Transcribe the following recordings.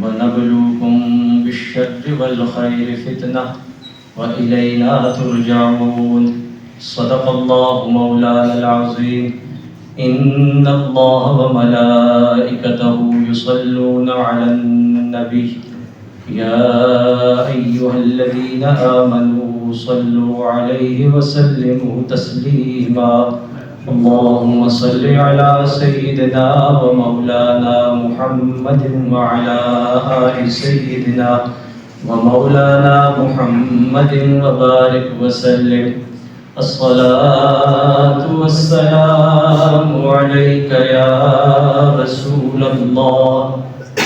ونبلوكم بالشر والخير فتنة وإلينا ترجعون صدق الله مولانا العظيم إن الله وملائكته يصلون على النبي يا أيها الذين آمنوا صلوا عليه وسلموا تسليما اللهم صل على سيدنا ومولانا محمد وعلى آل سيدنا ومولانا محمد وبارك وسلم الصلاة والسلام عليك يا رسول الله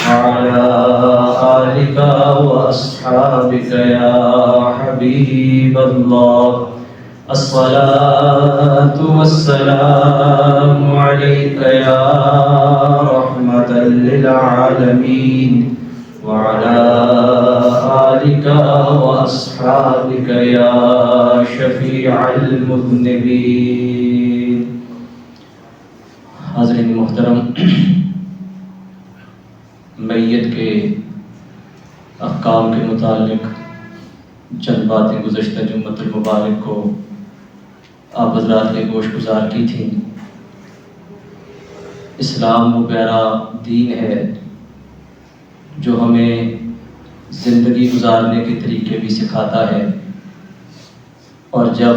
وعلى آلك وأصحابك يا حبيب الله الصلاة والسلام عليك يا رحمة للعالمين وعلى آلك وأصحابك يا شفيع المذنبين. حاضرین محترم، میت کے احکام کے متعلق چند باتیں گزشتہ جمعۃ المبارک کو آپ حضرات نے گوش گزار کی تھیں. اسلام وہ پیارا دین ہے جو ہمیں زندگی گزارنے کے طریقے بھی سکھاتا ہے، اور جب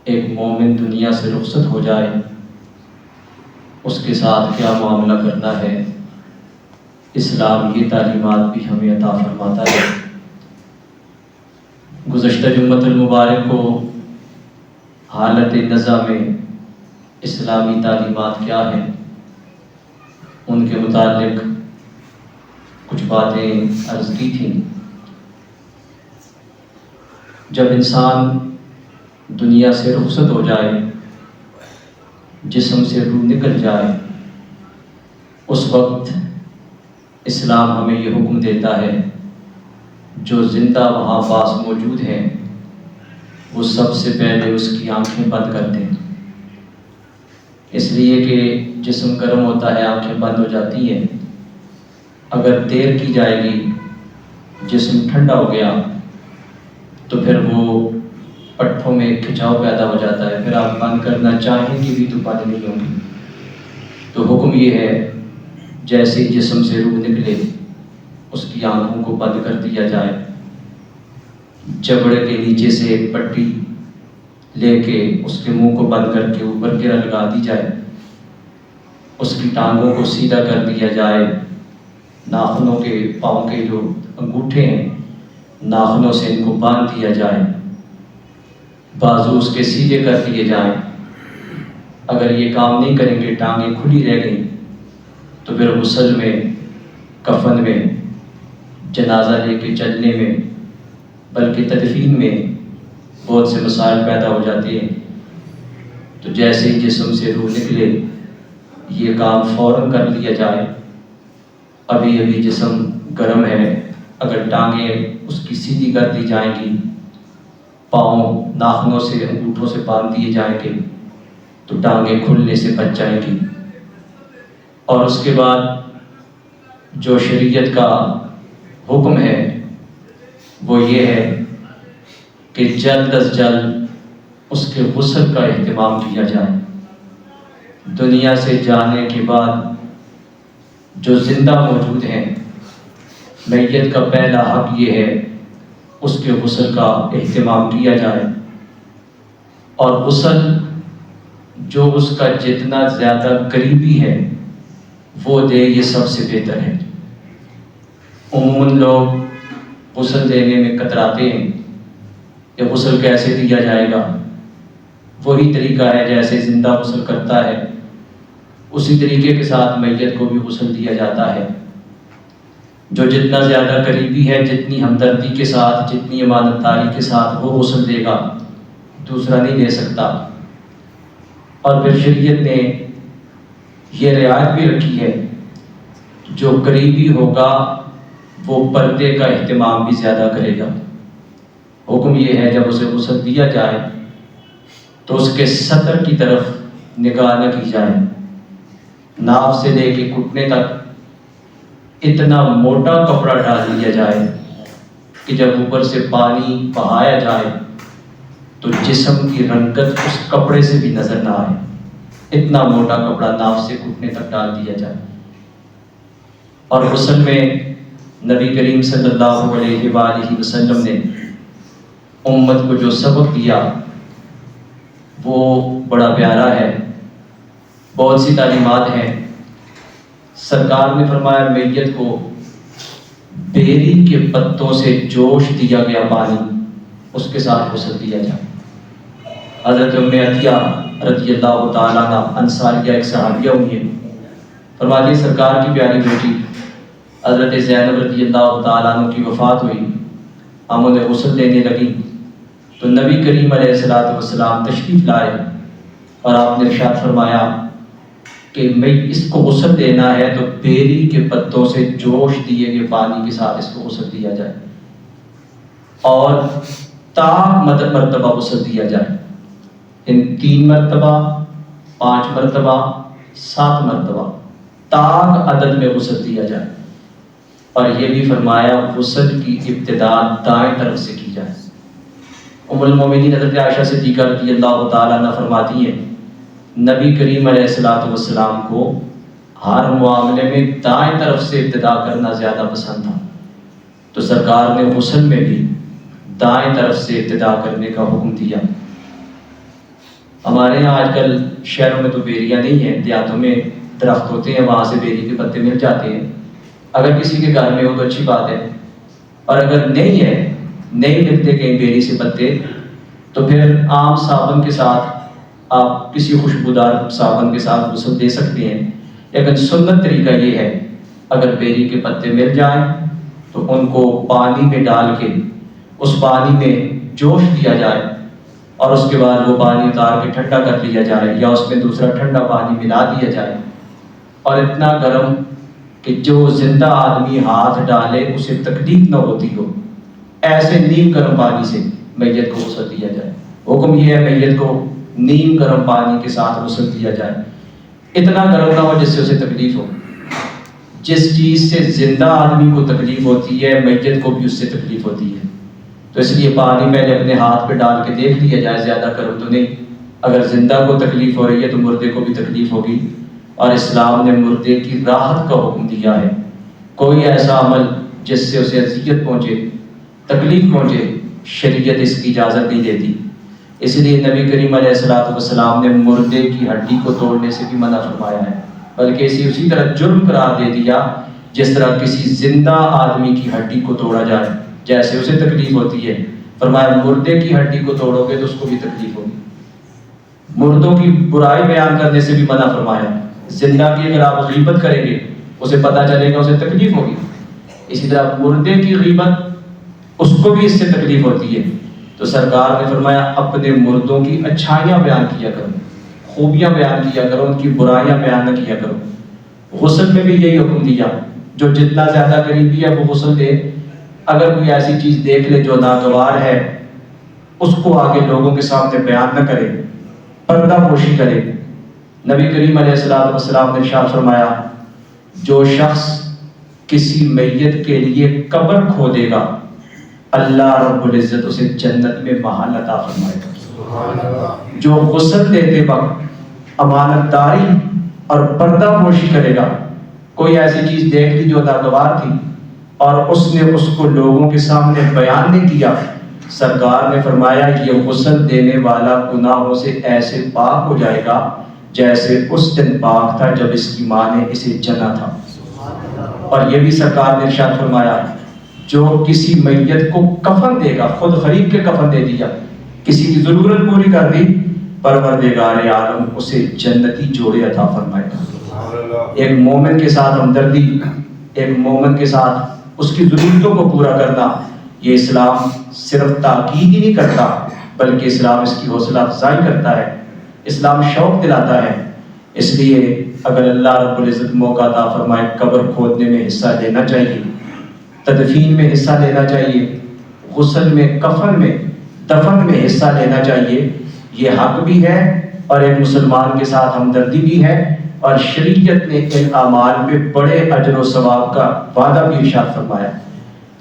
ایک مومن دنیا سے رخصت ہو جائے اس کے ساتھ کیا معاملہ کرنا ہے، اسلام یہ تعلیمات بھی ہمیں عطا فرماتا ہے. گزشتہ جمعۃ المبارک کو حالت نزا میں اسلامی تعلیمات کیا ہیں ان کے متعلق کچھ باتیں عرض کی تھیں. جب انسان دنیا سے رخصت ہو جائے، جسم سے روح نکل جائے، اس وقت اسلام ہمیں یہ حکم دیتا ہے جو زندہ وہاں پاس موجود ہیں وہ سب سے پہلے اس کی آنکھیں بند کر دیں، اس لیے کہ جسم گرم ہوتا ہے، آنکھیں بند ہو جاتی ہیں. اگر دیر کی جائے گی، جسم ٹھنڈا ہو گیا تو پھر وہ پٹھوں میں کھچاؤ پیدا ہو جاتا ہے، پھر آپ بند کرنا چاہیں گے بھی تو بند نہیں ہوں گی. تو حکم یہ ہے جیسے ہی جسم سے روح نکلے اس کی آنکھوں کو بند کر دیا جائے، جبڑے کے نیچے سے ایک پٹی لے کے اس کے منہ کو بند کر کے اوپر گرہ لگا دی جائے، اس کی ٹانگوں کو سیدھا کر دیا جائے، ناخنوں کے پاؤں کے جو انگوٹھے ہیں ناخنوں سے ان کو باندھ دیا جائے، بازو اس کے سیدھے کر دیے جائیں. اگر یہ کام نہیں کریں گے، ٹانگیں کھلی رہ گئیں، تو پھر غسل میں، کفن میں، جنازہ لے کے چلنے میں، بلکہ تدفین میں بہت سے مسائل پیدا ہو جاتے ہیں. تو جیسے ہی جسم سے روح نکلے یہ کام فوراً کر لیا جائے. ابھی ابھی جسم گرم ہے، اگر ٹانگیں اس کی سیدھی کر دی جائیں گی، پاؤں ناخنوں سے انگوٹھوں سے باندھ دیے جائیں گے تو ٹانگیں کھلنے سے بچ جائیں گی. اور اس کے بعد جو شریعت کا حکم ہے وہ یہ ہے کہ جلد از جلد اس کے غسل کا اہتمام کیا جائے. دنیا سے جانے کے بعد جو زندہ موجود ہیں، میت کا پہلا حق یہ ہے اس کے غسل کا اہتمام کیا جائے، اور غسل جو اس کا جتنا زیادہ قریبی ہے وہ دے، یہ سب سے بہتر ہے. عموماً لوگ غسل دینے میں کتراتے ہیں کہ غسل کیسے دیا جائے گا. وہی طریقہ ہے جیسے زندہ غسل کرتا ہے، اسی طریقے کے ساتھ میت کو بھی غسل دیا جاتا ہے. جو جتنا زیادہ قریبی ہے، جتنی ہمدردی کے ساتھ، جتنی امانت داری کے ساتھ وہ غسل دے گا، دوسرا نہیں دے سکتا. اور پھر شریعت نے یہ رعایت بھی رکھی ہے جو قریبی ہوگا وہ پردے کا اہتمام بھی زیادہ کرے گا. حکم یہ ہے جب اسے غسل دیا جائے تو اس کے سطر کی طرف نگاہ نہ کی جائے، ناف سے لے کے گھٹنے تک اتنا موٹا کپڑا ڈال دیا جائے کہ جب اوپر سے پانی بہایا جائے تو جسم کی رنگت اس کپڑے سے بھی نظر نہ آئے، اتنا موٹا کپڑا ناف سے گھٹنے تک ڈال دیا جائے۔ اور غسل میں نبی کریم صلی اللہ علیہ وآلہ وسلم نے امت کو جو سبق دیا وہ بڑا پیارا ہے، بہت سی تعلیمات ہیں۔ سرکار نے فرمایا میت کو بیری کے پتوں سے جوش دیا گیا پانی اس کے ساتھ غسل دیا جائے۔ حضرت ام عطیہ رضی اللہ تعالیٰ عنہ انصاریہ ایک صحابیہ ہوئی ہیں، فرماتی سرکار کی پیاری بیٹی حضرت زینب رضی اللہ تعالیٰ عنہ کی وفات ہوئی، ہم انہیں غسل دینے لگی تو نبی کریم علیہ السلام تشریف لائے اور آپ نے ارشاد فرمایا کہ میں اس کو غسل دینا ہے تو بیری کے پتوں سے جوش دیے گئے پانی کے ساتھ اس کو غسل دیا جائے اور مرتبہ غسل دیا جائے، ان 3 مرتبہ 5 مرتبہ 7 مرتبہ تاک عدد میں غسل دیا جائے۔ اور یہ بھی فرمایا غسل کی ابتدا دائیں طرف سے کی جائے۔ ام المومنین حضرت عائشہ صدیقہ رضی اللہ تعالیٰ عنہ فرماتی ہیں نبی کریم علیہ السلام کو ہر معاملے میں دائیں طرف سے ابتدا کرنا زیادہ پسند تھا، تو سرکار نے غسل میں بھی دائیں طرف سے ابتدا کرنے کا حکم دیا۔ ہمارے یہاں آج کل شہروں میں تو بیریاں نہیں ہیں، دیہاتوں میں درخت ہوتے ہیں، وہاں سے بیری کے پتے مل جاتے ہیں، اگر کسی کے گھر میں ہو تو اچھی بات ہے، اور اگر نہیں ہے، نہیں ملتے کہیں بیری سے پتے، تو پھر عام صابن کے ساتھ آپ کسی خوشبودار صابن کے ساتھ غسل دے سکتے ہیں۔ لیکن سنت طریقہ یہ ہے اگر بیری کے پتے مل جائیں تو ان کو پانی میں ڈال کے اس پانی میں جوش دیا جائے اور اس کے بعد وہ پانی اتار کے ٹھنڈا کر لیا جائے یا اس میں دوسرا ٹھنڈا پانی ملا دیا جائے، اور اتنا گرم کہ جو زندہ آدمی ہاتھ ڈالے اسے تکلیف نہ ہوتی ہو، ایسے نیم گرم پانی سے میت کو غسل دیا جائے۔ حکم یہ ہے میت کو نیم گرم پانی کے ساتھ غسل دیا جائے، اتنا گرم نہ ہو جس سے اسے تکلیف ہو۔ جس چیز سے زندہ آدمی کو تکلیف ہوتی ہے میت کو بھی اس سے تکلیف ہوتی ہے، تو اس لیے پانی پہلے اپنے ہاتھ پہ ڈال کے دیکھ لیا جائے زیادہ گرم تو نہیں، اگر زندہ کو تکلیف ہو رہی ہے تو مردے کو بھی تکلیف ہوگی، اور اسلام نے مردے کی راحت کا حکم دیا ہے۔ کوئی ایسا عمل جس سے اسے اذیت پہنچے، تکلیف پہنچے، شریعت اس کی اجازت نہیں دیتی۔ اس لیے نبی کریم علیہ السلام نے مردے کی ہڈی کو توڑنے سے بھی منع فرمایا ہے، بلکہ اسے اسی طرح جرم قرار دے دیا جس طرح کسی زندہ آدمی کی ہڈی کو توڑا جائے، جیسے اسے تکلیف ہوتی ہے، فرمایا مردے کی ہڈی کو توڑو گے تو اس کو بھی تکلیف ہوگی۔ مردوں کی برائی بیان کرنے سے بھی منع فرمایا، زندہ کی اگر آپ غیبت کریں گے اسے پتہ چلے گا اسے تکلیف ہوگی، اسی طرح مردے کی غیبت اس کو بھی اس سے تکلیف ہوتی ہے، تو سرکار نے فرمایا اپنے مردوں کی اچھائیاں بیان کیا کرو، خوبیاں بیان کیا کرو، ان کی برائیاں بیان نہ کیا کرو۔ غسل میں بھی یہی حکم دیا، جو جتنا زیادہ قریبی ہے وہ غسل دے، اگر کوئی ایسی چیز دیکھ لے جو ناگوار ہے اس کو آگے لوگوں کے سامنے بیان نہ کرے، پردہ پوشی کرے۔ نبی کریم علیہ السلام نے ارشاد فرمایا جو شخص کسی میت کے لیے قبر کھودے گا اللہ رب العزت اسے جنت میں محل عطا فرمائے گا۔ جو غسل دیتے وقت امانت داری اور پردہ پوشی کرے گا، کوئی ایسی چیز دیکھ لی جو ناگوار تھی اور اس نے اس کو لوگوں کے سامنے بیان نہیں کیا، سرکار نے فرمایا یہ غسل دینے والا گناہوں سے ایسے پاک ہو جائے گا جیسے اس دن پاک تھا جب اس کی ماں نے اسے جنا تھا۔ اور یہ بھی سرکار نے ارشاد فرمایا جو کسی میت کو کفن دے گا، خود خرید کے کفن دے دیا، کسی کی ضرورت پوری کر دی، پروردگار عالم اسے جنتی جوڑے عطا فرمائے گا۔ ایک مومن کے ساتھ ہمدردی، ایک مومن کے ساتھ اس کی ضرورتوں کو پورا کرنا، یہ اسلام صرف تاکید ہی نہیں کرتا بلکہ اسلام اس کی حوصلہ افزائی کرتا ہے، اسلام شوق دلاتا ہے۔ اس لیے اگر اللہ رب العزت موقع عطا فرمائے قبر کھودنے میں حصہ لینا چاہیے، تدفین میں حصہ لینا چاہیے، غسل میں، کفن میں، دفن میں حصہ لینا چاہیے، یہ حق بھی ہے اور ایک مسلمان کے ساتھ ہمدردی بھی ہے اور شریعت نے ان اعمال پہ بڑے اجر و ثواب کا وعدہ بھی ارشاد فرمایا۔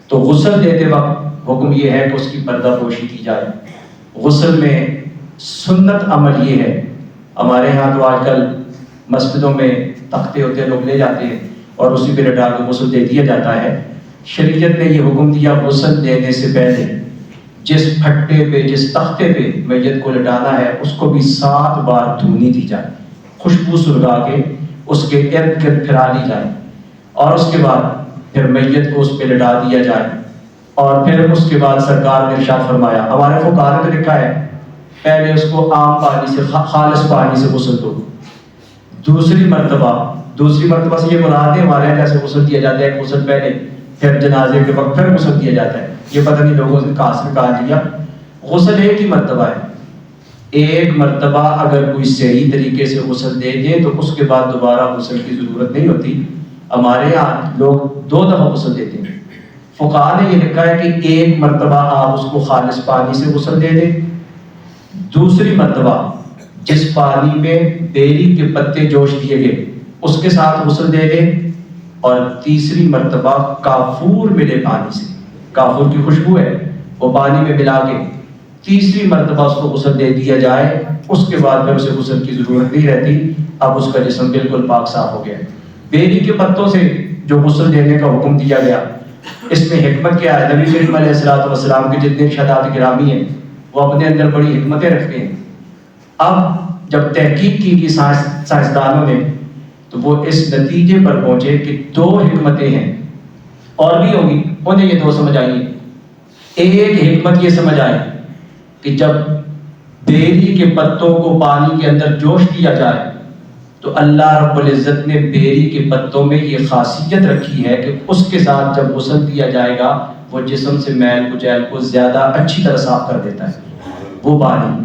تو غسل دیتے وقت حکم یہ ہے کہ اس کی پردہ پوشی کی جائے۔ غسل میں سنت عمل یہ ہے، ہمارے ہاں تو آج کل مسجدوں میں تختے ہوتے ہیں، لوگ لے جاتے ہیں اور اسی پہ لٹا کے غسل دے دیا جاتا ہے۔ شریعت نے یہ حکم دیا غسل دینے سے پہلے جس پھٹے پہ، جس تختے پہ میت کو لٹانا ہے اس کو بھی 7 بار دھونی دی جائے، خوشبو سلگا کے اس کے ارد گرد پھرا لی جائے، اور اس کے بعد پھر میت کو اس پہ لٹا دیا جائے۔ اور پھر اس کے بعد سرکار نے ارشاد فرمایا، ہمارے فقہاء نے تو لکھا ہے پہلے اس کو عام پانی سے، خالص پانی سے غسل دو، دوسری مرتبہ سے یہ مراد ہے ہمارے یہاں جیسے غسل دیا جاتا ہے، غسل پہلے پھر جنازے کے وقت پھر غسل دیا جاتا ہے، یہ پتہ نہیں لوگوں سے کہاں سے کہا دیا۔ غسل ایک ہی مرتبہ ہے، ایک مرتبہ اگر کوئی صحیح طریقے سے غسل دے دے تو اس کے بعد دوبارہ غسل کی ضرورت نہیں ہوتی۔ ہمارے یہاں لوگ 2 دفعہ غسل دیتے ہیں۔ فقہاء نے یہ لکھا ہے کہ ایک مرتبہ آپ اس کو خالص پانی سے غسل دے دیں، دوسری مرتبہ جس پانی میں بیری کے پتے جوش دیے گئے اس کے ساتھ غسل دے دیں، اور تیسری مرتبہ کافور ملے پانی سے، کافور کی خوشبو ہے وہ پانی میں ملا کے تیسری مرتبہ اس کو غسل دے دیا جائے، اس کے بعد پھر اسے غسل کی ضرورت نہیں رہتی، اب اس کا جسم بالکل پاک صاف ہو گیا۔ بیری کے پتوں سے جو غسل دینے کا حکم دیا گیا، اس میں حکمت کیا ہے؟ نبی کریم علیہ السلام کے جتنے ارشادات گرامی ہیں وہ اپنے اندر بڑی حکمتیں رکھتے ہیں۔ اب جب تحقیق کی گئی سائنسدانوں نے تو وہ اس نتیجے پر پہنچے کہ 2 حکمتیں ہیں، اور بھی ہوگی، انہیں یہ 2 سمجھ آئیں۔ ایک حکمت یہ سمجھ آئے کہ جب بیری کے پتوں کو پانی کے اندر جوش دیا جائے تو اللہ رب العزت نے بیری کے پتوں میں یہ خاصیت رکھی ہے کہ اس کے ساتھ جب غسل دیا جائے گا وہ جسم سے میل کچیل کو زیادہ اچھی طرح صاف کر دیتا ہے وہ پانی۔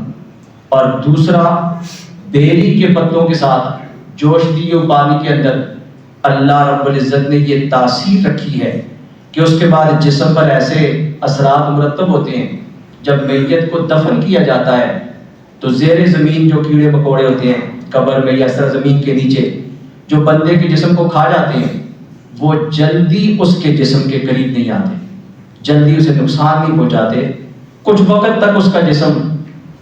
اور دوسرا، بیری کے پتوں کے ساتھ جوش دیے پانی کے اندر اللہ رب العزت نے یہ تاثیر رکھی ہے کہ اس کے بعد جسم پر ایسے اثرات مرتب ہوتے ہیں۔ جب میت کو دفن کیا جاتا ہے تو زیر زمین جو کیڑے مکوڑے ہوتے ہیں قبر میں یا سرزمین کے نیچے جو بندے کے جسم کو کھا جاتے ہیں، وہ جلدی اس کے جسم کے قریب نہیں آتے، جلدی اسے نقصان نہیں پہنچاتے، کچھ وقت تک اس کا جسم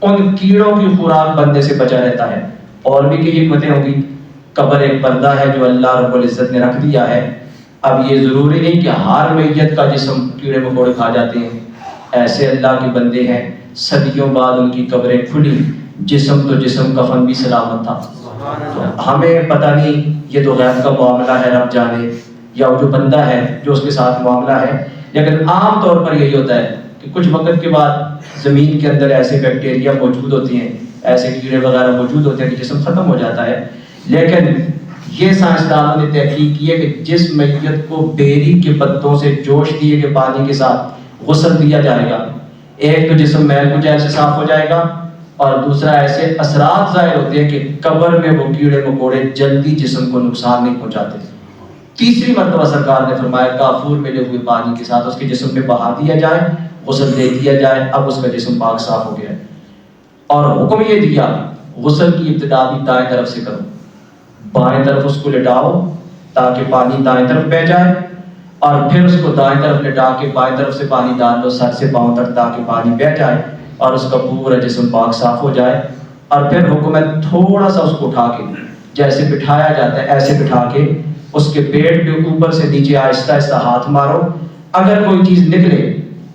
ان کیڑوں کی خوراک بندے سے بچا رہتا ہے۔ اور بھی کئی حکمتیں ہوں گی۔ قبر ایک پردہ ہے جو اللہ رب العزت نے رکھ دیا ہے۔ اب یہ ضروری نہیں کہ ہر میت کا جسم کیڑے مکوڑے کھا جاتے ہیں، ایسے اللہ کے بندے ہیں صدیوں بعد ان کی قبریں کھلی، جسم تو جسم، کفن بھی سلامت تھا۔ تو ہمیں پتہ نہیں، یہ تو غیب کا معاملہ ہے، رب جانے، یا وہ جو بندہ ہے جو اس کے ساتھ معاملہ ہے، لیکن عام طور پر یہی ہوتا ہے کہ کچھ وقت کے بعد زمین کے اندر ایسے بیکٹیریا موجود ہوتے ہیں، ایسے کیڑے وغیرہ موجود ہوتے ہیں کہ جسم ختم ہو جاتا ہے۔ لیکن یہ سائنسدانوں نے تحقیق کی ہے کہ جس میت کو بیری کے پتوں سے جوش دیے گئے پانی کے ساتھ غسل دیا جائے گا، ایک تو جسم میل کچیل سے صاف ہو جائے گا، اور دوسرا ایسے اثرات ظاہر ہوتے ہیں کہ قبر میں وہ کیڑے مکوڑے جلدی جسم کو نقصان نہیں پہنچاتے۔ تیسری مرتبہ سرکار نے فرمایا کافور ملے ہوئے پانی کے ساتھ اس کے جسم پہ بہا دیا جائے، غسل دے دیا جائے، اب اس کا جسم پاک صاف ہو گیا ہے۔ اور حکم یہ دیا غسل کی ابتدا بھی دائیں طرف سے کرو، بائیں طرف اس کو لٹاؤ تاکہ پانی دائیں طرف بہ جائے، اور پھر اس کو دائیں طرف لٹا کے بائیں طرف سے پانی ڈال دو سر سے پاؤں تک تاکہ پانی بہ جائے اور اس کا پورا جسم پاک صاف ہو جائے۔ اور پھر حکم ہے تھوڑا سا اس کو اٹھا کے جیسے بٹھایا جاتا ہے ایسے بٹھا کے اس کے پیٹ پہ اوپر سے نیچے آہستہ آہستہ ہاتھ مارو، اگر کوئی چیز نکلے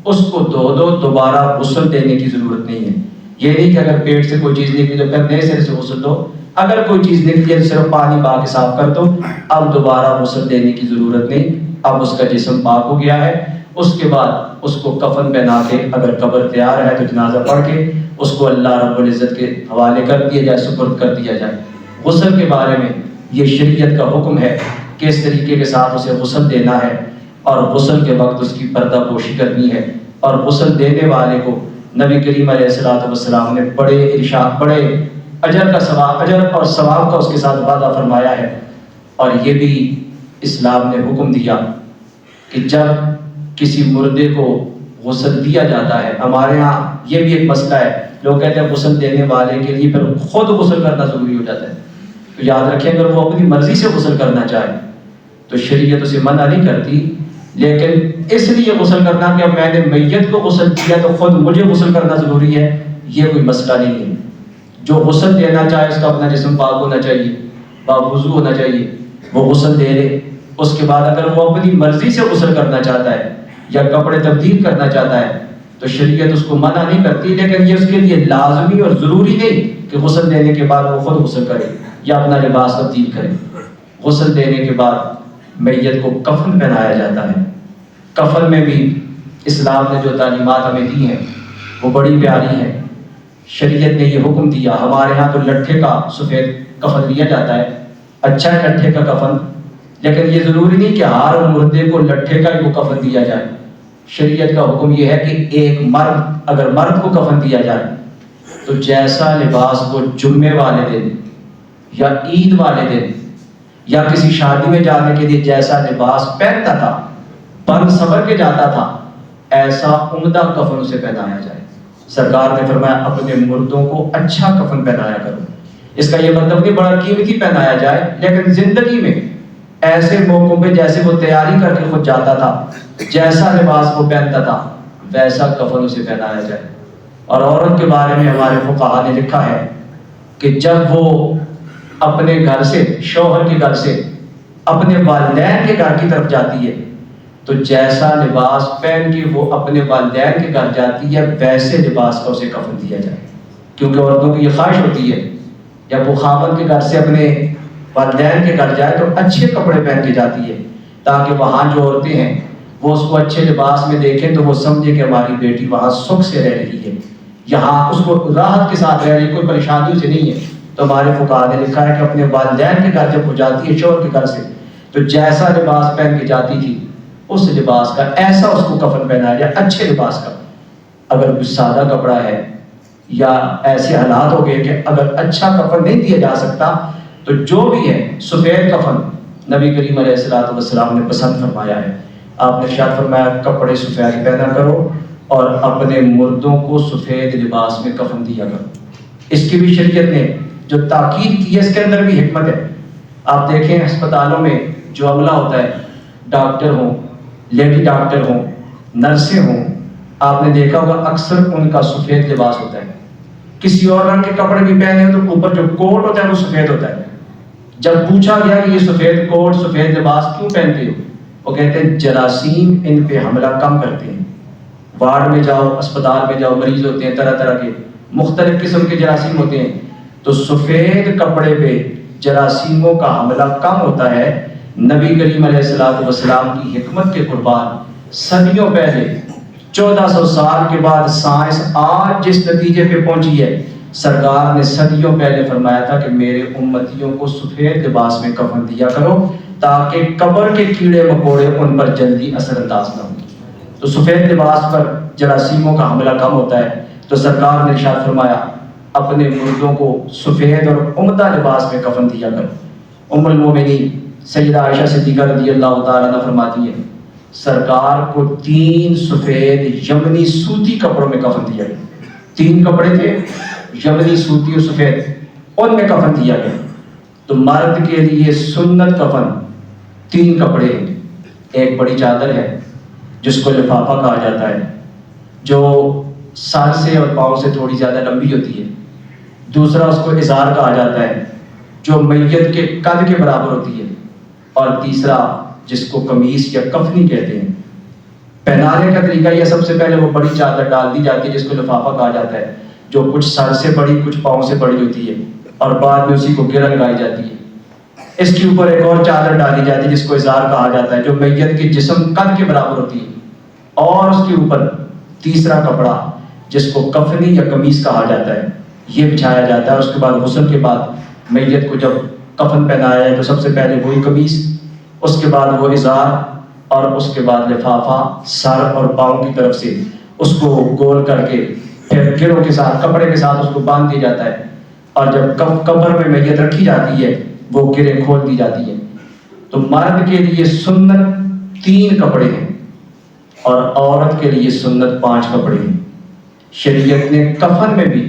اس کو دھو دو، دوبارہ غسل دینے کی ضرورت نہیں ہے۔ یہ نہیں کہ اگر پیٹ سے کوئی چیز نکلی تو پھر نئے سرے سے غسل دو، اگر کوئی چیز نکلی ہے تو صرف پانی بہا کے صاف کر دو، اب دوبارہ غسل دینے کی ضرورت نہیں، اب اس کا جسم پاک ہو گیا ہے۔ اس کے بعد اس کو کفن پہنا کے اگر قبر تیار ہے تو جنازہ پڑھ کے اس کو اللہ رب العزت کے حوالے کر دیا جائے، سپرد کر دیا جائے۔ غسل کے بارے میں یہ شریعت کا حکم ہے کہ اس طریقے کے ساتھ اسے غسل دینا ہے، اور غسل کے وقت اس کی پردہ پوشی کرنی ہے، اور غسل دینے والے کو نبی کریم علیہ السلام نے بڑے ارشاد، بڑے اجر کا ثواب، اجر اور ثواب کا اس کے ساتھ وعدہ فرمایا ہے۔ اور یہ بھی اسلام نے حکم دیا کہ جب کسی مردے کو غسل دیا جاتا ہے، ہمارے ہاں یہ بھی ایک مسئلہ ہے، لوگ کہتے ہیں غسل دینے والے کے لیے پھر خود غسل کرنا ضروری ہو جاتا ہے۔ تو یاد رکھیں اگر وہ اپنی مرضی سے غسل کرنا چاہے تو شریعت اسے منع نہیں کرتی، لیکن اس لیے غسل کرنا کہ اب میں نے میت کو غسل کیا تو خود مجھے غسل کرنا ضروری ہے، یہ کوئی مسئلہ نہیں ہے۔ جو غسل دینا چاہے اس کا اپنا جسم پاک ہونا چاہیے، باوضو ہونا چاہیے، وہ غسل دے لے۔ اس کے بعد اگر وہ اپنی مرضی سے غسل کرنا چاہتا ہے یا کپڑے تبدیل کرنا چاہتا ہے تو شریعت اس کو منع نہیں کرتی، لیکن یہ اس کے لیے لازمی اور ضروری نہیں کہ غسل دینے کے بعد وہ خود غسل کرے یا اپنا لباس تبدیل کرے۔ غسل دینے کے بعد میت کو کفن پہنایا جاتا ہے۔ کفن میں بھی اسلام نے جو تعلیمات ہمیں دی ہیں وہ بڑی پیاری ہیں۔ شریعت نے یہ حکم دیا، ہمارے ہاں تو لٹھے کا سفید کفن دیا جاتا ہے، اچھا ہے لٹھے کا کفن، لیکن یہ ضروری نہیں کہ ہر مردے کو لٹھے کا ہی وہ کفن دیا جائے۔ شریعت کا حکم یہ ہے کہ ایک مرد اگر مرد کو کفن دیا جائے تو جیسا لباس وہ جمعے والے دن یا عید والے دن یا کسی شادی میں جانے کے لیے جیسا لباس پہنتا تھا، بن سنور کے جاتا تھا، ایسا عمدہ کفن اسے پہنایا جائے۔ سرکار نے فرمایا اپنے مردوں کو اچھا کفن پہنایا کرو۔ اس کا یہ مطلب نہیں بڑا قیمتی پہنایا جائے، لیکن زندگی میں ایسے موقعوں پہ جیسے وہ تیاری کر کے خود جاتا تھا، جیسا لباس وہ پہنتا تھا، ویسا کفن اسے پہنایا جائے۔ اور عورت کے بارے میں ہمارے فقہا نے لکھا ہے کہ جب وہ اپنے گھر سے، شوہر کے گھر سے اپنے والدین کے گھر کی طرف جاتی ہے تو جیسا لباس پہن کے وہ اپنے والدین کے گھر جاتی ہے ویسے لباس کا اسے کفن دیا جائے، کیونکہ عورتوں کی یہ خواہش ہوتی ہے جب وہ خاوند کے گھر سے اپنے والدین کے گھر جائے تو اچھے کپڑے پہن کے جاتی ہے، تاکہ وہاں جو عورتیں ہیں وہ اس کو اچھے لباس میں دیکھیں تو وہ سمجھے کہ ہماری بیٹی وہاں سکھ سے رہ رہی ہے، یہاں اس کو راحت کے ساتھ رہ رہی ہے، کوئی پریشانیوں سے نہیں ہے۔ تو ہمارے فقہا نے لکھا ہے کہ اپنے والدین کے گھر جب وہ جاتی ہے شوہر کے گھر سے تو جیسا لباس پہن کے جاتی تھی اس لباس کا ایسا اس کو کفن پہنایا جائے، اچھے لباس کا۔ اگر کچھ سادہ کپڑا ہے یا ایسے حالات ہو گئے کہ اگر اچھا کفن نہیں دیا جا سکتا تو جو بھی ہے سفید کفن نبی کریم علیہ الصلوۃ والسلام نے پسند فرمایا ہے۔ آپ نے ارشاد فرمایا کپڑے سفید پہنا کرو اور اپنے مردوں کو سفید لباس میں کفن دیا کرو۔ اس کی بھی شریعت نے جو تاکید کی ہے اس کے اندر بھی حکمت ہے۔ آپ دیکھیں ہسپتالوں میں جو عملہ ہوتا ہے، ڈاکٹر ہوں، لیڈی ڈاکٹر ہوں، نرسیں ہوں، آپ نے دیکھا ہوگا اکثر ان کا سفید لباس ہوتا ہے۔ کسی اور رنگ کے کپڑے بھی پہنے ہو تو اوپر جو کوٹ ہوتا ہے وہ سفید ہوتا ہے۔ جب پوچھا گیا کہ یہ سفید کوٹ سفید لباس کیوں پہنتے ہو، وہ کہتے ہیں جراثیم ان پہ حملہ کم کرتے ہیں۔ وارڈ میں جاؤ، اسپتال میں جاؤ، مریض ہوتے ہیں طرح طرح کے، مختلف قسم کے جراثیم ہوتے ہیں، تو سفید کپڑے پہ جراثیموں کا حملہ کم ہوتا ہے۔ نبی کریم علیہ الصلوۃ والسلام کی حکمت کے قربان صدیوں پہلے 1400 سال کے بعد سائنس آج جس نتیجے پہ پہنچی ہے، سرکار نے صدیوں پہلے فرمایا تھا کہ میرے امتیوں کو سفید لباس میں کفن دیا کرو تاکہ قبر کے کیڑے مکوڑے ان پر جلدی اثر انداز نہ ہوں۔ تو سفید لباس پر جراثیموں کا حملہ کم ہوتا ہے، تو سرکار نے ارشاد فرمایا اپنے مردوں کو سفید اور عمدہ لباس میں کفن دیا کرو۔ ام المومنین سیدہ عائشہ صدیقہ رضی اللہ تعالیٰ عنہ فرماتی ہے سرکار کو 3 سفید یمنی سوتی کپڑوں میں کفن دیا گیا۔ 3 کپڑے تھے یمنی سوتی اور سفید، ان میں کفن دیا گیا۔ تو مرد کے لیے سنت کفن 3 کپڑے ہیں۔ ایک بڑی چادر ہے جس کو لفافہ کہا جاتا ہے، جو سر سے اور پاؤں سے تھوڑی زیادہ لمبی ہوتی ہے۔ دوسرا اس کو ازار کہا جاتا ہے جو میت کے قد کے برابر ہوتی ہے، اور تیسرا جس کو قمیص یا کفنی کہتے ہیں۔ پہنانے کا طریقہ یہ سب سے پہلے وہ بڑی چادر ڈال دی جاتی ہے جس کو لفافہ کہا جاتا ہے، جو کچھ سر سے بڑی کچھ پاؤں سے بڑی ہوتی ہے، اور بعد میں اسی کو گرہ لگائی جاتی ہے۔ اس کے اوپر ایک اور چادر ڈالی جاتی ہے جس کو ازار کہا جاتا ہے، جو میت کے جسم قد کے برابر ہوتی ہے، اور اس کے اوپر تیسرا کپڑا جس کو کفنی یا قمیص کہا جاتا ہے یہ بچھایا جاتا ہے۔ اس کے بعد غسل کے بعد میت کو جب کفن پہنایا ہے تو سب سے پہلے وہی قمیص، اس کے بعد وہ ازار، اور اس کے بعد لفافہ سر اور پاؤں کی طرف سے اس کو گول کر کے پھر گروں کے ساتھ کپڑے کے ساتھ اس کو باندھ دیا جاتا ہے، اور جب قبر میں میت رکھی جاتی ہے وہ گریں کھول دی جاتی ہیں۔ تو مرد کے لیے سنت 3 کپڑے ہیں اور عورت کے لیے سنت 5 کپڑے ہیں۔ شریعت نے کفن میں بھی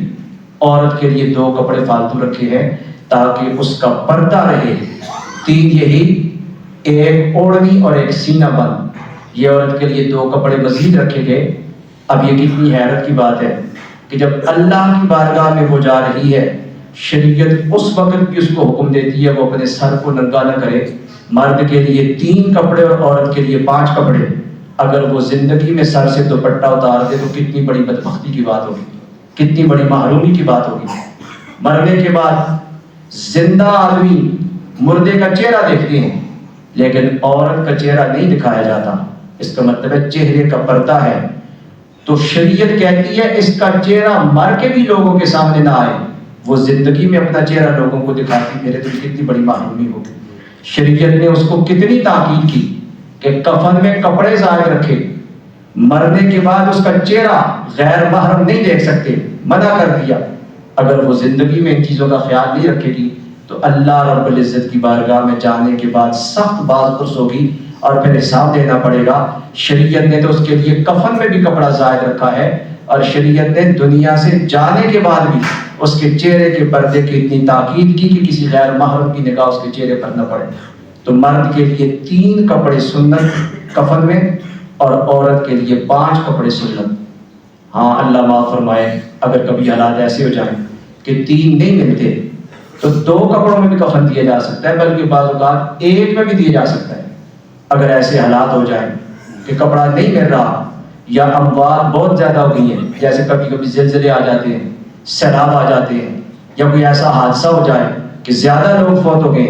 عورت کے لیے 2 کپڑے فالتو رکھے ہیں تاکہ اس کا پردہ رہے۔ 3 یہی، ایک اوڑھنی اور ایک سینہ بند۔ یہ عورت کے لیے 2 کپڑے مزید رکھے گئے۔ اب یہ کتنی حیرت کی بات ہے کہ جب اللہ کی بارگاہ میں وہ جا رہی ہے، شریعت اس وقت بھی اس کو حکم دیتی ہے وہ اپنے سر کو ننگا نہ کرے۔ مرد کے لیے 3 کپڑے اور عورت کے لیے 5 کپڑے۔ اگر وہ زندگی میں سر سے دوپٹہ اتار دے تو کتنی بڑی بدبختی کی بات ہوگی، کتنی بڑی محرومی کی بات ہوگی۔ مرنے کے بعد زندہ آدمی مردے کا چہرہ دیکھتے ہیں لیکن عورت کا چہرہ نہیں دکھایا جاتا، اس کا مطلب ہے چہرے کا پردہ ہے۔ تو شریعت کہتی ہے اس کا چہرہ مر کے بھی لوگوں کے سامنے نہ آئے، وہ زندگی میں اپنا چہرہ لوگوں کو دکھاتی، میرے تو کتنی بڑی محرومی ہوگی۔ شریعت نے اس کو کتنی تاکید کی کہ کفن میں کپڑے زائد رکھے، مرنے کے بعد اس کا چہرہ غیر محرم نہیں دیکھ سکتے، منع کر دیا۔ اگر وہ زندگی میں ان چیزوں کا خیال نہیں رکھے گی تو اللہ رب العزت کی بارگاہ میں جانے کے بعد سخت باز پرس ہوگی اور پھر حساب دینا پڑے گا۔ شریعت نے تو اس کے لیے کفن میں بھی کپڑا زائد رکھا ہے، اور شریعت نے دنیا سے جانے کے بعد بھی اس کے چہرے کے پردے کی اتنی تاکید کی کہ کسی غیر محرم کی نگاہ اس کے چہرے پر نہ پڑے۔ تو مرد کے لیے 3 کپڑے سنت کفن میں اور عورت کے لیے 5 کپڑے سنت۔ ہاں اللہ معاف فرمائے اگر کبھی حالات ایسے ہو جائیں کہ 3 نہیں ملتے تو 2 کپڑوں میں بھی کفن دیا جا سکتا ہے، بلکہ بعض اوقات 1 میں بھی دیا جا سکتا ہے۔ اگر ایسے حالات ہو جائیں کہ کپڑا نہیں مل رہا یا اموات بہت زیادہ ہو گئی ہیں، جیسے کبھی کبھی زلزلے آ جاتے ہیں، سیلاب آ جاتے ہیں، یا کوئی ایسا حادثہ ہو جائے کہ زیادہ لوگ فوت ہو گئے،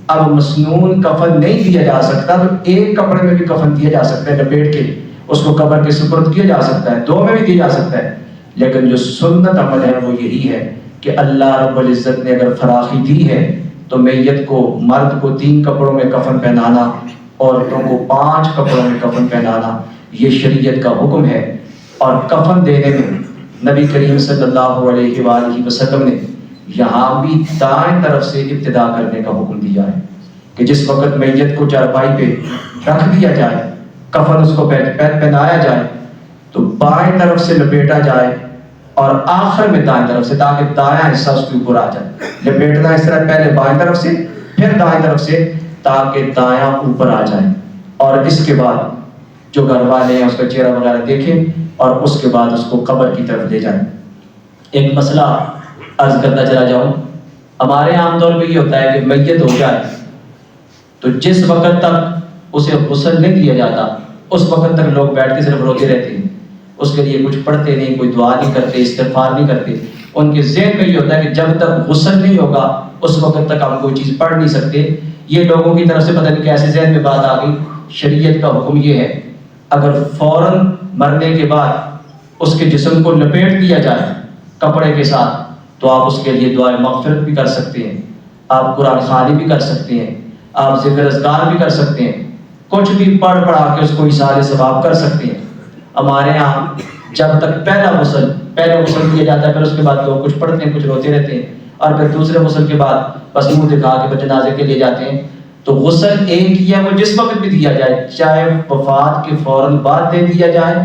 اب مسنون کفن نہیں دیا جا سکتا تو 1 کپڑے میں بھی کفن دیا جا سکتا ہے، لپیٹ کے اس کو قبر کے سپرد کیا جا سکتا ہے، 2 میں بھی دیا جا سکتا ہے۔ لیکن جو سنت عمل ہے وہ یہی ہے کہ اللہ رب العزت نے اگر فراخی دی ہے تو میت کو، مرد کو 3 کپڑوں میں کفن پہنانا، عورتوں کو 5 کپڑوں میں کفن پہنانا، یہ شریعت کا حکم ہے۔ اور کفن دینے میں نبی کریم صلی اللہ علیہ وآلہ وسلم نے یہاں بھی دائیں طرف سے ابتدا کرنے کا حکم دیا ہے کہ جس وقت میت کو چارپائی پہ رکھ دیا جائے، کفن اس کو پہنایا جائے تو بائیں طرف سے لپیٹا جائے اور آخر میں دائیں طرف سے، تاکہ دایاں حصہ اس کے اوپر آ جائے۔ لپیٹنا اس طرح، پہلے بائیں طرف سے پھر دائیں طرف سے، تاکہ دایاں اوپر آ جائے، اور اس کے بعد جو گھر والے ہیں اس کا چہرہ وغیرہ دیکھیں اور اس کے بعد اس کو قبر کی طرف لے جائیں۔ ایک مسئلہ عرض کرتا چلا جاؤں، ہمارے عام طور پہ یہ ہوتا ہے کہ میت ہو جائے تو جس وقت تک اسے غسل نہیں دیا جاتا اس وقت تک لوگ بیٹھ کے صرف روتے رہتے ہیں، اس کے لیے کچھ پڑھتے نہیں، کوئی دعا نہیں کرتے، استغفار نہیں کرتے۔ ان کے ذہن میں یہ ہوتا ہے کہ جب تک غسل نہیں ہوگا اس وقت تک ہم کوئی چیز پڑھ نہیں سکتے۔ یہ لوگوں کی طرف سے پتہ نہیں کیسے ذہن میں بات آ گئی۔ شریعت کا حکم یہ ہے اگر فوراً مرنے کے بعد اس کے جسم کو لپیٹ دیا جائے کپڑے کے ساتھ تو آپ اس کے لیے دعائے مغفرت بھی کر سکتے ہیں، آپ قرآن خوانی بھی کر سکتے ہیں، آپ ذکر اذکار بھی کر سکتے ہیں، کچھ بھی پڑھ پڑھا کے اس کو ایصال ثواب کر سکتے ہیں۔ ہمارے یہاں جب تک پہلے غسل کیا جاتا ہے پھر اس کے بعد لوگ کچھ پڑھتے ہیں، کچھ روتے رہتے ہیں، اور پھر دوسرے غسل کے بعد بس منہ دکھا کے جنازے کے لیے جاتے ہیں۔ تو غسل ایک ہی ہے، وہ جس وقت بھی دیا جائے، چاہے وفات کے فوراً بعد دے دیا جائے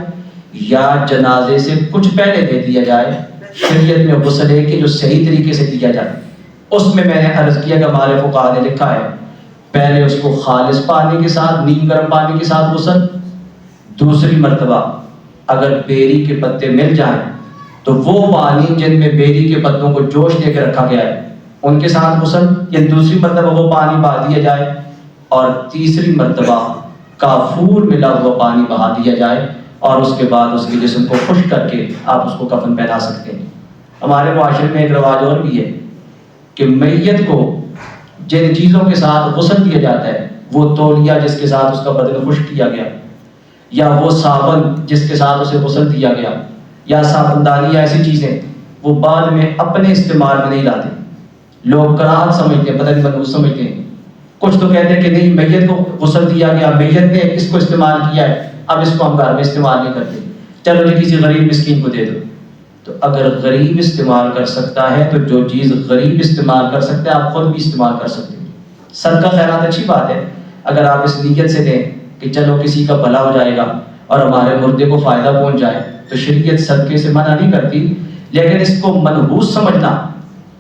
یا جنازے سے کچھ پہلے دے دیا جائے، شریعت میں غسل ایک ہے جو صحیح طریقے سے دیا جائے۔ اس میں نے عرض کیا کہ ہمارے فقہاء نے لکھا ہے پہلے اس کو خالص پانی کے ساتھ، نیم گرم پانی کے ساتھ غسل، دوسری مرتبہ اگر بیری کے پتے مل جائیں تو وہ پانی جن میں بیری کے پتوں کو جوش دے کے رکھا گیا ہے ان کے ساتھ غسل، یا دوسری مرتبہ وہ پانی بہا دیا جائے، اور تیسری مرتبہ کافور ملا ہوا پانی بہا دیا جائے، اور اس کے بعد اس کے جسم کو خشک کر کے آپ اس کو کفن پہنا سکتے ہیں۔ ہمارے معاشرے میں ایک رواج اور بھی ہے کہ میت کو جن چیزوں کے ساتھ غسل دیا جاتا ہے، وہ تولیہ جس کے ساتھ اس کا بدن خشک کیا گیا، یا وہ صابن جس کے ساتھ اسے غسل دیا گیا، یا صابن دانی، ایسی چیزیں وہ بعد میں اپنے استعمال میں نہیں لاتے، لوگ کراہت سمجھتے ہیں، پتہ نہیں منحوس سمجھتے ہیں۔ کچھ تو کہتے ہیں کہ نہیں، میت کو غسل دیا گیا، میت نے اس کو استعمال کیا ہے، اب اس کو ہم گھر میں استعمال نہیں کرتے، چلو جی کسی غریب مسکین کو دے دو۔ تو اگر غریب استعمال کر سکتا ہے تو جو چیز غریب استعمال کر سکتے ہیں آپ خود بھی استعمال کر سکتے ہیں۔ صدقہ خیرات اچھی بات ہے، اگر آپ اس نیت سے دیں کہ چلو کسی کا بھلا ہو جائے گا اور ہمارے مردے کو فائدہ پہنچ جائے، تو شریعت صدقے سے منع نہیں کرتی، لیکن اس کو منحوس سمجھنا،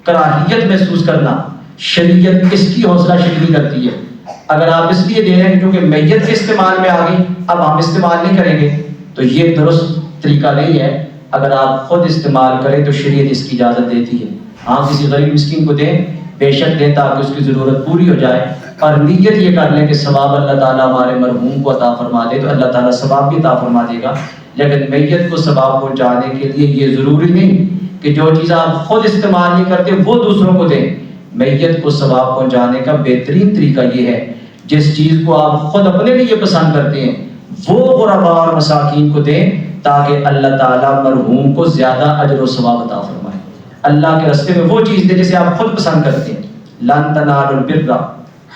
کراہیت محسوس کرنا شریعت اس کی حوصلہ شکنی کرتی ہے۔ اگر آپ اس لیے دے رہے ہیں کیونکہ میت کے استعمال میں آ گئی اب ہم استعمال نہیں کریں گے تو یہ درست طریقہ نہیں ہے۔ اگر آپ خود استعمال کریں تو شریعت اس کی اجازت دیتی ہے۔ ہاں کسی غریب مسکین کو دیں، بے شک دیں تاکہ اس کی ضرورت پوری ہو جائے، اور نیت یہ کر لیں کہ ثواب اللہ تعالیٰ ہمارے مرحوم کو عطا فرما دے تو اللہ تعالیٰ ثواب بھی عطا فرما دے گا۔ لیکن میت کو ثواب پہنچانے کے لیے یہ ضروری نہیں کہ جو چیز آپ خود استعمال نہیں کرتے وہ دوسروں کو دیں۔ میت کو ثواب پہنچانے کا بہترین طریقہ یہ ہے جس چیز کو آپ خود اپنے لیے پسند کرتے ہیں وہ غرباء اور مساکین کو دیں تاکہ اللہ تعالیٰ مرحوم کو زیادہ اجر و ثواب عطا فرمائے۔ اللہ کے راستے میں وہ چیز دیں جسے آپ خود پسند کرتے ہیں۔ لن تنالوا البر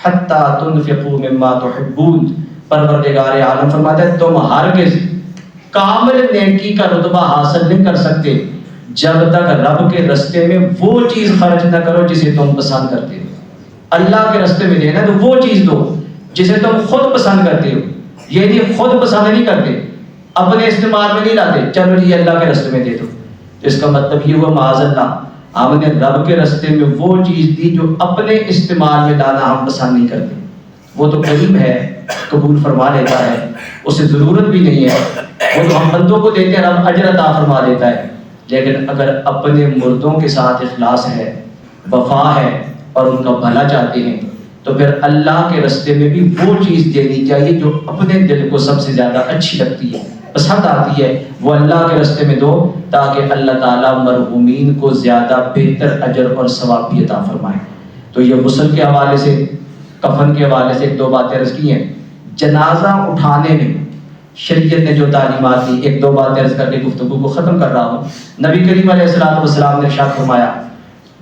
حتی تنفقوا مما تحبون، پروردگار عالم فرماتا ہے تم ہرگز کامل نیکی کا رتبہ حاصل نہیں کر سکتے جب تک رب کے راستے میں وہ چیز خرچ نہ کرو جسے تم پسند کرتے ہو۔ اللہ کے راستے میں دینا تو وہ چیز دو جسے تم خود پسند کرتے ہو، یہ نہیں خود پسند نہیں کرتے اپنے استعمال میں نہیں لاتے چلو جی اللہ کے راستے میں دے دو، اس کا مطلب یہ ہوا معاذ اللہ ہم نے رب کے راستے میں وہ چیز دی جو اپنے استعمال میں لانا ہم پسند نہیں کرتے۔ وہ تو کریم ہے، قبول فرما لیتا ہے، اسے ضرورت بھی نہیں ہے، وہ تو ہم بندوں کو دیتے ہیں رب اجر عطا فرما دیتا ہے۔ لیکن اگر اپنے مردوں کے ساتھ اخلاص ہے، وفا ہے اور ان کا بھلا چاہتے ہیں تو پھر اللہ کے راستے میں بھی وہ چیز دینی چاہیے جو اپنے دل کو سب سے زیادہ اچھی لگتی ہے، پسند آتی ہے، وہ اللہ کے راستے میں دو تاکہ اللہ تعالیٰ مرحومین کو زیادہ بہتر اجر اور ثواب بھی عطا فرمائے۔ تو یہ غسل کے حوالے سے، کفن کے حوالے سے ایک دو باتیں عرض کی ہیں۔ جنازہ اٹھانے میں شریعت نے جو تعلیمات دی، ایک دو باتیں عرض کر کے گفتگو کو ختم کر رہا ہوں۔ نبی کریم علیہ السلام نے ارشاد فرمایا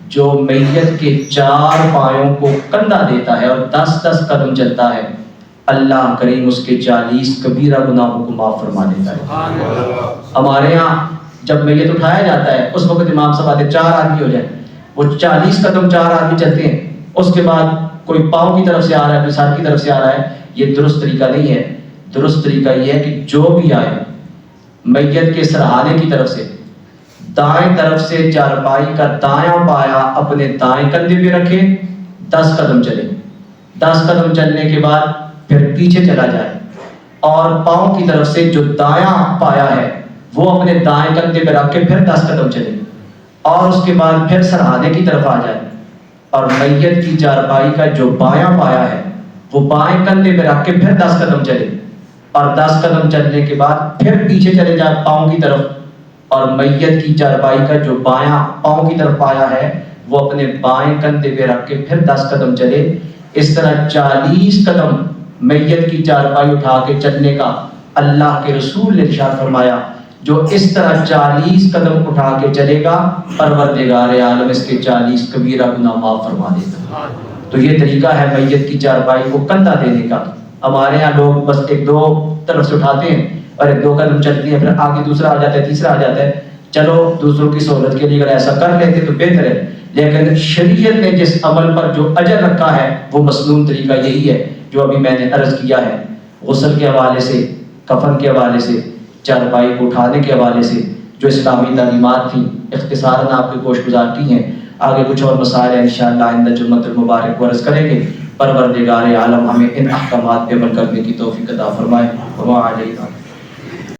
جو میت کے 4 پایوں کو کندھا دیتا ہے اور 10 قدم چلتا ہے اللہ کریم اس کے 40 کبیرہ گناہوں کو معاف فرما دیتا ہے۔ ہمارے ہاں جب میت اٹھایا جاتا ہے اس وقت امام صاحب آتے 4 آدمی ہو جائیں، وہ 40 قدم 4 آدمی چلتے ہیں، اس کے بعد کوئی پاؤں کی طرف سے آ رہا ہے کوئی سر کی طرف سے آ رہا ہے، یہ درست طریقہ نہیں ہے۔ درست طریقہ یہ ہے کہ جو بھی آئے میت کے سرہانے کی طرف سے دائیں طرف سے چارپائی کا دایاں پایا اپنے دائیں کندھے پہ رکھے، 10 قدم چلے، 10 قدم چلنے کے بعد پھر پیچھے چلا جائے اور پاؤں کی طرف سے جو دایاں پایا ہے وہ اپنے دائیں کندھے پہ رکھ کے پھر 10 قدم چلے اور اس کے بعد پھر سرہانے کی طرف آ جائے اور میت کی چارپائی کا جو بایاں پایا ہے وہ بائیں کندھے پہ رکھ کے پھر 10 قدم چلے اور 10 قدم چلنے کے بعد پھر پیچھے چلے جائے پاؤں کی طرف اور میت کی چارپائی کا جو بایاں پاؤں کی طرف پایا ہے وہ اپنے بائیں کندھے پہ رکھ کے پھر 10 قدم چلے۔ اس طرح 40 قدم میت کی چارپائی اٹھا کے چلنے کا اللہ کے رسول نے ارشاد فرمایا جو اس طرح 40 قدم اٹھا کے چلے گا پروردگار عالم اس کے 40 کبیرہ گناہ معاف فرما دیتا۔ تو یہ طریقہ ہے میت کی چارپائی کو کندھا دینے کا۔ ہمارے یہاں لوگ بس 1-2 طرف سے اٹھاتے ہیں اور 1-2 قدم چلتی ہیں، پھر آگے دوسرا آ جاتا ہے، تیسرا آ جاتا ہے۔ چلو دوسروں کی سہولت کے لیے اگر ایسا کر لیتے تو بہتر ہے، لیکن شریعت نے جس عمل پر جو اجر رکھا ہے وہ مسنون طریقہ یہی ہے جو ابھی میں نے عرض کیا ہے۔ غسل کے حوالے سے، کفن کے حوالے سے، چارپائی کو اٹھانے کے حوالے سے جو اسلامی تعلیمات تھیں اختصاراً آپ کی گوش گزار کی ہیں۔ آگے کچھ اور مسائل ہیں انشاءاللہ آئندہ جمعۃ المبارک کو عرض کریں گے۔ پروردگار عالم ہمیں ان احکامات پہ عمل کرنے کی توفیق عطا فرمائے۔ وما علینا